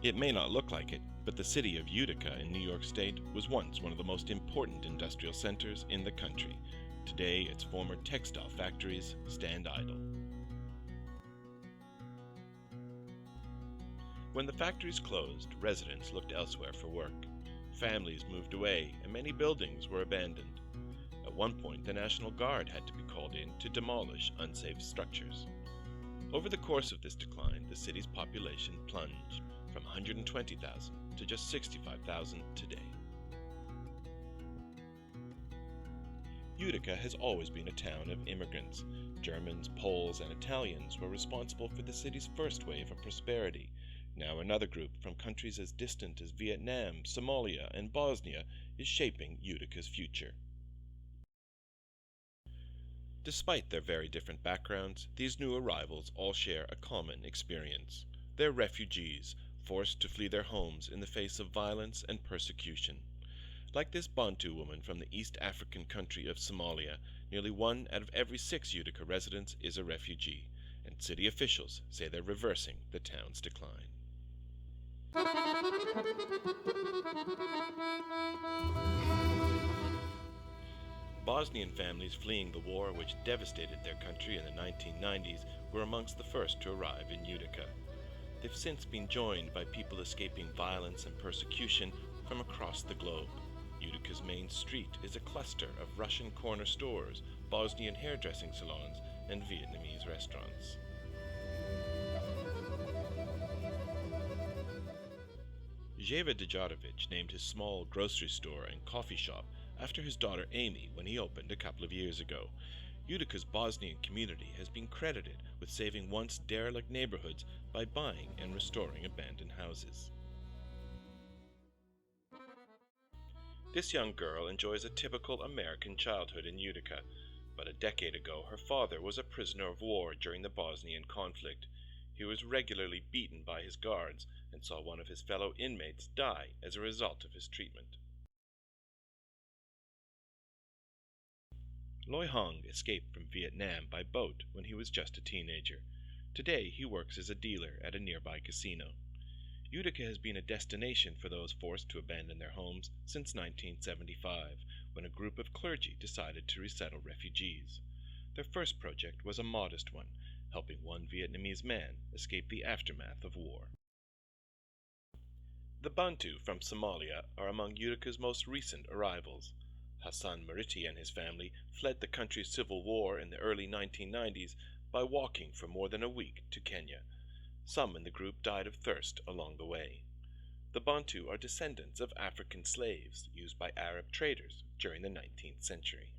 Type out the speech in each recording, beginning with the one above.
It may not look like it, but the city of Utica in New York State was once one of the most important industrial centers in the country. Today, its former textile factories stand idle. When the factories closed, residents looked elsewhere for work. Families moved away, and many buildings were abandoned. At one point, the National Guard had to be called in to demolish unsafe structures. Over the course of this decline, the city's population plunged from 120,000 to just 65,000 today. Utica has always been a town of immigrants. Germans, Poles, and Italians were responsible for the city's first wave of prosperity. Now another group from countries as distant as Vietnam, Somalia, and Bosnia is shaping Utica's future. Despite their very different backgrounds, these new arrivals all share a common experience. They're refugees, forced to flee their homes in the face of violence and persecution. Like this Bantu woman from the East African country of Somalia, nearly 1 out of every 6 Utica residents is a refugee, and city officials say they're reversing the town's decline. Bosnian families fleeing the war which devastated their country in the 1990s were amongst the first to arrive in Utica. They've since been joined by people escaping violence and persecution from across the globe. Utica's main street is a cluster of Russian corner stores, Bosnian hairdressing salons, and Vietnamese restaurants. Jeva Djarovic named his small grocery store and coffee shop after his daughter Amy when he opened a couple of years ago. Utica's Bosnian community has been credited with saving once derelict neighborhoods by buying and restoring abandoned houses. This young girl enjoys a typical American childhood in Utica, but a decade ago her father was a prisoner of war during the Bosnian conflict. He was regularly beaten by his guards and saw one of his fellow inmates die as a result of his treatment. Loy Hong escaped from Vietnam by boat when he was just a teenager. Today he works as a dealer at a nearby casino. Utica has been a destination for those forced to abandon their homes since 1975, when a group of clergy decided to resettle refugees. Their first project was a modest one, helping one Vietnamese man escape the aftermath of war. The Bantu from Somalia are among Utica's most recent arrivals. Hassan Mariti and his family fled the country's civil war in the early 1990s by walking for more than a week to Kenya. Some in the group died of thirst along the way. The Bantu are descendants of African slaves used by Arab traders during the 19th century.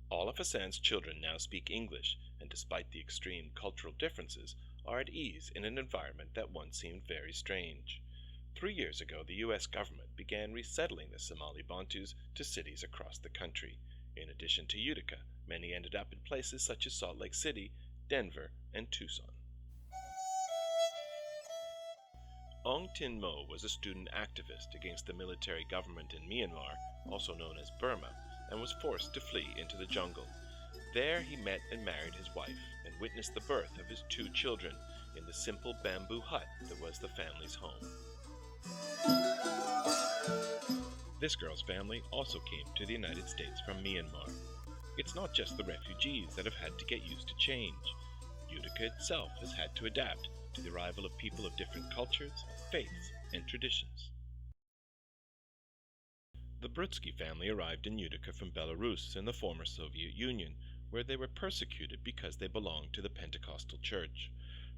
All of Hassan's children now speak English, and despite the extreme cultural differences, are at ease in an environment that once seemed very strange. 3 years ago, the U.S. government began resettling the Somali Bantus to cities across the country. In addition to Utica, many ended up in places such as Salt Lake City, Denver, and Tucson. Ong Tin Mo was a student activist against the military government in Myanmar, also known as Burma, and was forced to flee into the jungle. There he met and married his wife and witnessed the birth of his 2 children in the simple bamboo hut that was the family's home. This girl's family also came to the United States from Myanmar. It's not just the refugees that have had to get used to change. Utica itself has had to adapt to the arrival of people of different cultures, faiths, and traditions. The Brutsky family arrived in Utica from Belarus in the former Soviet Union, where they were persecuted because they belonged to the Pentecostal Church.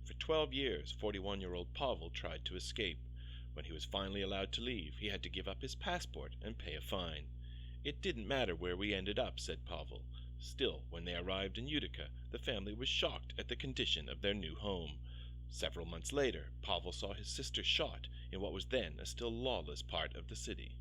For 12 years, 41-year-old Pavel tried to escape. When he was finally allowed to leave, he had to give up his passport and pay a fine. "It didn't matter where we ended up," said Pavel. Still, when they arrived in Utica, the family was shocked at the condition of their new home. Several months later, Pavel saw his sister shot in what was then a still lawless part of the city.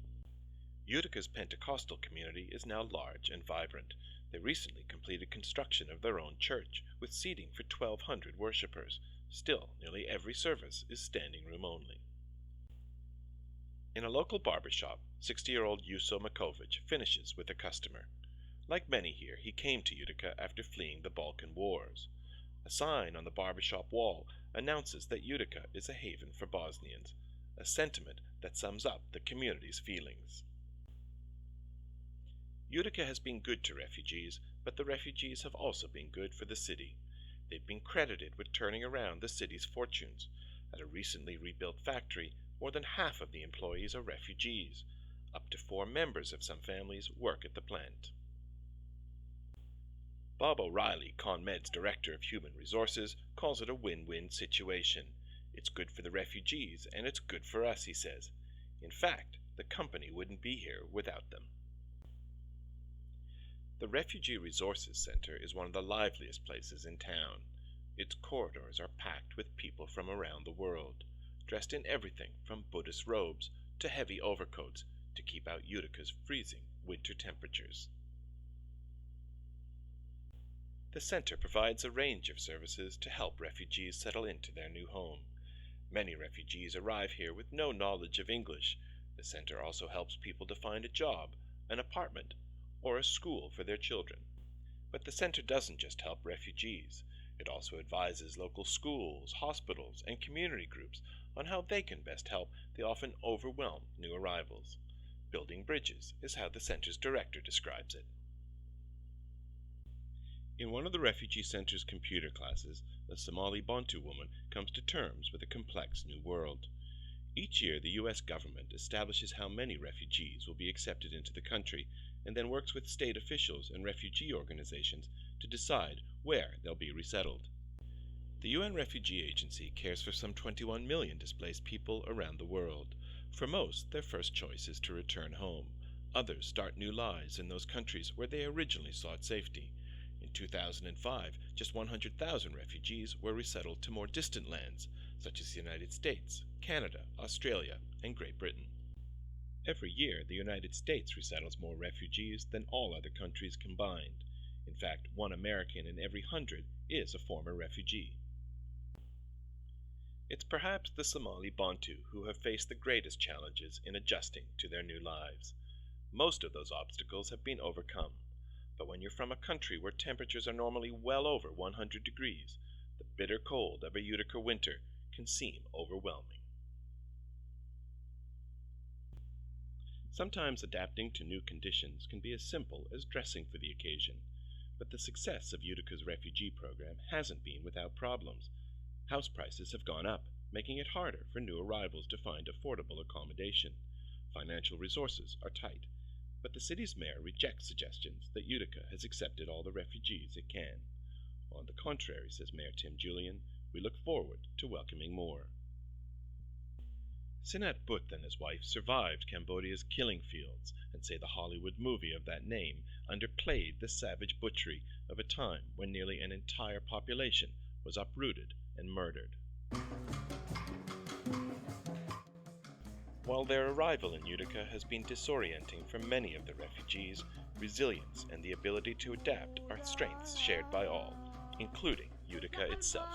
Utica's Pentecostal community is now large and vibrant. They recently completed construction of their own church, with seating for 1,200 worshippers. Still, nearly every service is standing room only. In a local barber shop, 60-year-old Yuso Makovic finishes with a customer. Like many here, he came to Utica after fleeing the Balkan Wars. A sign on the barbershop wall announces that Utica is a haven for Bosnians, a sentiment that sums up the community's feelings. Utica has been good to refugees, but the refugees have also been good for the city. They've been credited with turning around the city's fortunes. At a recently rebuilt factory, more than half of the employees are refugees. Up to 4 members of some families work at the plant. Bob O'Reilly, ConMed's Director of Human Resources, calls it a win-win situation. It's good for the refugees, and it's good for us, he says. In fact, the company wouldn't be here without them. The Refugee Resources Center is one of the liveliest places in town. Its corridors are packed with people from around the world, dressed in everything from Buddhist robes to heavy overcoats to keep out Utica's freezing winter temperatures. The center provides a range of services to help refugees settle into their new home. Many refugees arrive here with no knowledge of English. The center also helps people to find a job, an apartment, or a school for their children. But the center doesn't just help refugees. It also advises local schools, hospitals, and community groups on how they can best help the often overwhelmed new arrivals. Building bridges is how the center's director describes it. In one of the refugee center's computer classes, a Somali Bantu woman comes to terms with a complex new world. Each year, the U.S. government establishes how many refugees will be accepted into the country and then works with state officials and refugee organizations to decide where they'll be resettled. The UN Refugee Agency cares for some 21 million displaced people around the world. For most, their first choice is to return home. Others start new lives in those countries where they originally sought safety. In 2005, just 100,000 refugees were resettled to more distant lands, such as the United States, Canada, Australia, and Great Britain. Every year, the United States resettles more refugees than all other countries combined. In fact, 1 American in every 100 is a former refugee. It's perhaps the Somali Bantu who have faced the greatest challenges in adjusting to their new lives. Most of those obstacles have been overcome. But when you're from a country where temperatures are normally well over 100 degrees, the bitter cold of a Utica winter can seem overwhelming. Sometimes adapting to new conditions can be as simple as dressing for the occasion, but the success of Utica's refugee program hasn't been without problems. House prices have gone up, making it harder for new arrivals to find affordable accommodation. Financial resources are tight, but the city's mayor rejects suggestions that Utica has accepted all the refugees it can. On the contrary, says Mayor Tim Julian, we look forward to welcoming more. Sinat Butt and his wife survived Cambodia's killing fields and say the Hollywood movie of that name underplayed the savage butchery of a time when nearly an entire population was uprooted and murdered. While their arrival in Utica has been disorienting for many of the refugees, resilience and the ability to adapt are strengths shared by all, including Utica itself.